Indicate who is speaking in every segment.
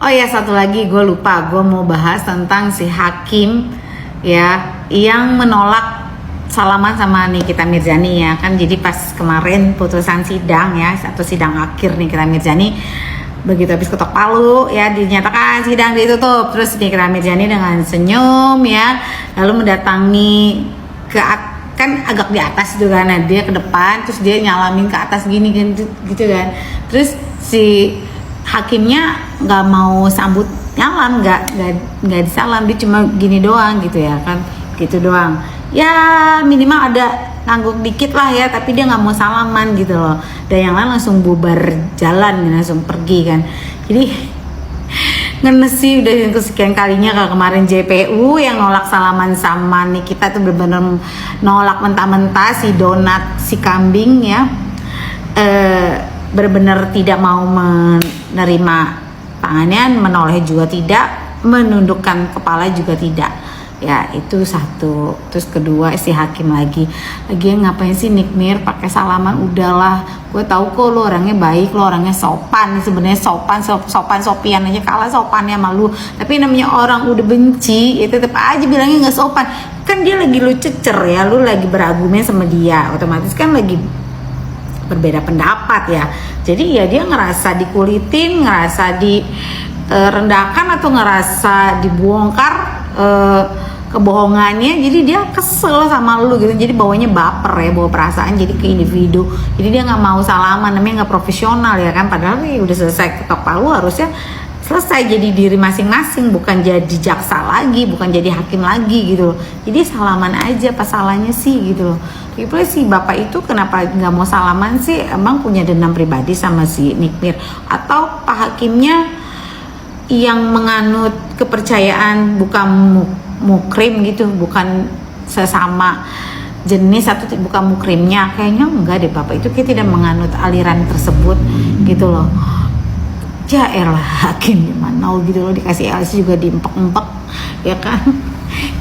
Speaker 1: Oh ya, satu lagi gue lupa, gue mau bahas tentang si hakim ya yang menolak salaman sama Nikita Mirzani ya kan. Jadi pas kemarin putusan sidang ya, atau sidang akhir Nikita Mirzani, begitu habis ketok palu ya dinyatakan sidang ditutup, terus Nikita Mirzani dengan senyum ya lalu mendatangi kan agak di atas gitu kan, dia ke depan terus dia nyalamin ke atas gini gitu kan, terus si hakimnya nggak mau sambut nyalam, nggak disalam, dia cuma gini doang gitu ya kan, gitu doang ya, minimal ada ngangguk dikit lah ya, tapi dia nggak mau salaman gitu loh, dan yang lain langsung bubar jalan, langsung pergi kan. Jadi ngenes sih udah kesekian kalinya kalau kemarin JPU yang nolak salaman sama Nikita tuh bener-bener nolak mentah-mentah, si donat si kambing ya bener-bener tidak mau menerima tangannya, menoleh juga tidak, menundukkan kepala juga tidak ya. Itu satu. Terus kedua si hakim lagi ngapain sih Nikmir pakai salaman, udahlah, gue tahu kok lo orangnya baik, lo orangnya sopan, sebenarnya sopian aja kalah sopannya sama lu, tapi namanya orang udah benci ya tetep aja bilangnya nggak sopan kan. Dia lagi lu cecer ya, lu lagi berargumen sama dia, otomatis kan lagi berbeda pendapat ya, jadi ya dia ngerasa dikulitin, ngerasa direndahkan atau ngerasa dibongkar kebohongannya, jadi dia kesel sama lu gitu, jadi bawanya baper ya, bawa perasaan jadi ke individu, jadi dia nggak mau salaman, namanya nggak profesional ya kan, padahal nih udah selesai ketok palu harusnya selesai jadi diri masing-masing, bukan jadi jaksa lagi, bukan jadi hakim lagi gitu loh. Jadi salaman aja, apa salahnya sih gitu loh. Terus si bapak itu kenapa nggak mau salaman sih, emang punya dendam pribadi sama si Nikmir, atau pak hakimnya yang menganut kepercayaan bukan mukrim gitu, bukan sesama jenis atau bukan mukrimnya, kayaknya enggak deh, bapak itu kayak tidak menganut aliran tersebut gitu loh. Ya elah, hakim gimana gitu loh, dikasih LC juga diempek-empek ya kan.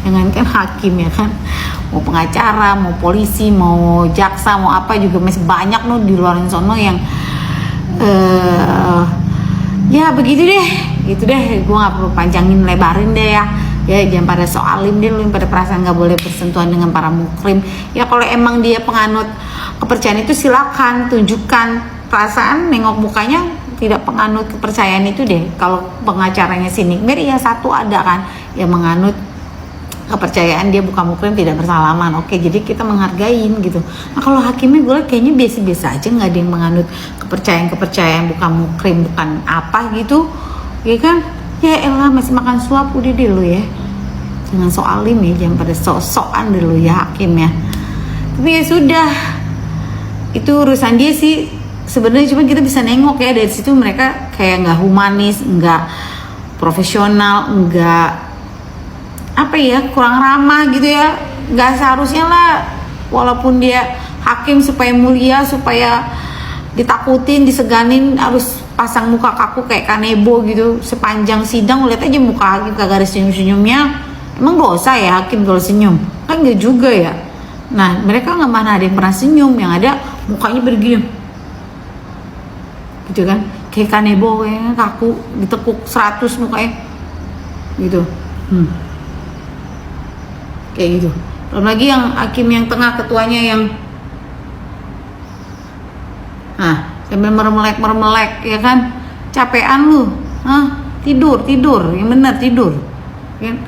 Speaker 1: Jangankan hakim ya kan, mau pengacara, mau polisi, mau jaksa, mau apa juga masih banyak loh di luar sono yang ya begitu deh, gitu deh. Gue nggak perlu panjangin lebarin deh ya. Ya jangan pada soalim deh lu, pada perasaan nggak boleh bersentuhan dengan para mukrim. Ya kalau emang dia penganut kepercayaan itu silakan tunjukkan perasaan, nengok mukanya tidak penganut kepercayaan itu deh. Kalau pengacaranya si Nikmir ya satu ada kan yang menganut kepercayaan dia bukan mukrim, tidak bersalaman, oke, jadi kita menghargain gitu. Nah kalau hakimnya gue kayaknya biasa-biasa aja, nggak ada yang menganut kepercayaan bukan mukrim, bukan apa gitu ya kan. Ya elah, masih makan suap udah deh lu ya, jangan soalim ya, jangan pada sok-sokan dulu ya hakim ya. Tapi ya sudah, itu urusan dia sih sebenarnya, cuma kita bisa nengok ya dari situ mereka kayak nggak humanis, nggak profesional, nggak apa ya, kurang ramah gitu ya. Nggak seharusnya lah, walaupun dia hakim supaya mulia, supaya ditakutin, diseganin, harus pasang muka kaku kayak kanebo gitu sepanjang sidang. Lihat aja muka hakim kagak ada senyum-senyumnya, emang dosa ya hakim kalau senyum? Kan nggak juga ya. Nah mereka nggak, mana ada yang pernah senyum, yang ada mukanya bergini gitu kan, kayak kanebo, kayak kaku, ditekuk 100 mukanya gitu. Kayak gitu. Belum lagi yang hakim yang tengah, ketuanya yang sambil mermelek ya kan, capean lu, tidur yang bener tidur kan.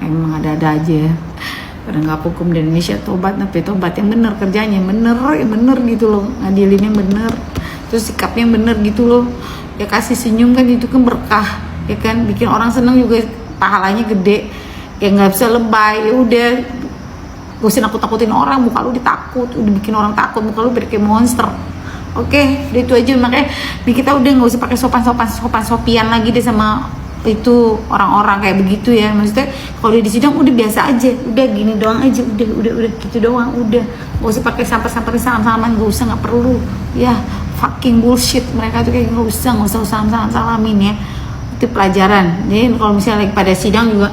Speaker 1: Emang ada-ada aja ya, penegak hukum di Indonesia, tobat tapi tobat yang bener, kerjanya bener gitu loh, ngadilinnya bener, terus sikapnya bener gitu loh ya. Kasih senyum kan itu kan berkah ya kan, bikin orang seneng juga, pahalanya gede ya. Nggak bisa lebay, ya udah gak usah nakut-nakutin orang, muka lu ditakut, udah bikin orang takut, muka lu kayak monster. Oke, udah itu aja. Makanya kita udah nggak usah pakai sopan-sopian lagi deh sama itu orang-orang kayak begitu ya. Maksudnya kalau di sidang udah biasa aja, udah gini doang aja, udah gitu doang, udah nggak usah pakai sampai salam-salaman, nggak usah, nggak perlu ya. Fucking bullshit mereka tuh, kayak nggak usah salamin ya. Itu pelajaran. Jadi kalau misalnya lagi pada sidang juga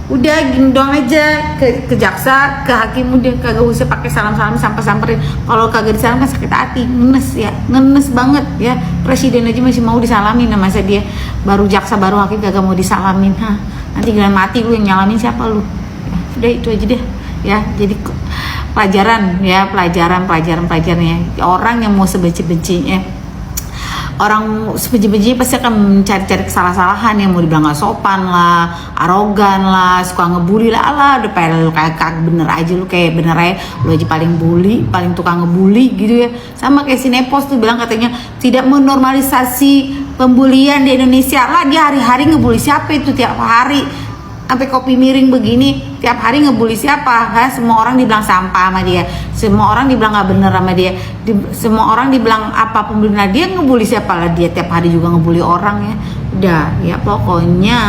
Speaker 1: udah gini doang aja ke jaksa, ke hakim, udah kagak usah pakai salam-salam samperin. Kalau kagak disalam kan sakit hati, ngenes banget ya. Presiden aja masih mau disalamin, nah masa dia baru jaksa baru hakim kagak mau disalamin. Nanti giliran mati lu yang nyalamin siapa lu? Ya, udah itu aja deh ya. Jadi pelajaran ya, pelajarannya orang yang mau sebenci-bencinya, orang sebenci-bencinya pasti akan mencari-cari kesalahan yang mau dibilang gak sopan lah, arogan lah, suka ngebully lah, udah kayak bener aja lu, kayak bener aja lu aja paling tukang ngebully gitu ya. Sama kayak si Nepos tuh bilang katanya tidak menormalisasi pembulian di Indonesia lah, dia hari-hari ngebully siapa itu tiap hari, sampai kopi miring begini tiap hari ngebully siapa? Semua orang dibilang sampah sama dia, semua orang dibilang gak bener sama dia, semua orang dibilang apapun, nah dia ngebully siapa lah, dia tiap hari juga ngebully orang ya. Udah ya pokoknya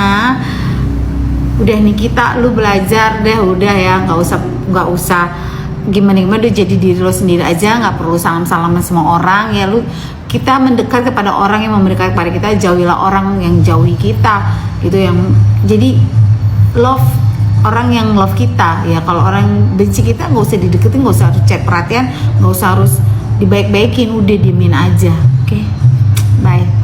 Speaker 1: udah nih kita, lu belajar deh udah ya, nggak usah gimana udah jadi diri lo sendiri aja, nggak perlu salam-salaman semua orang ya. Kita mendekat kepada orang yang mendekat kepada kita, jauhilah orang yang jauhi kita gitu, yang jadi love orang yang love kita ya. Kalau orang benci kita nggak usah dideketin, nggak usah harus chat perhatian, nggak usah harus dibaik-baikin, udah diemin aja. Oke, bye.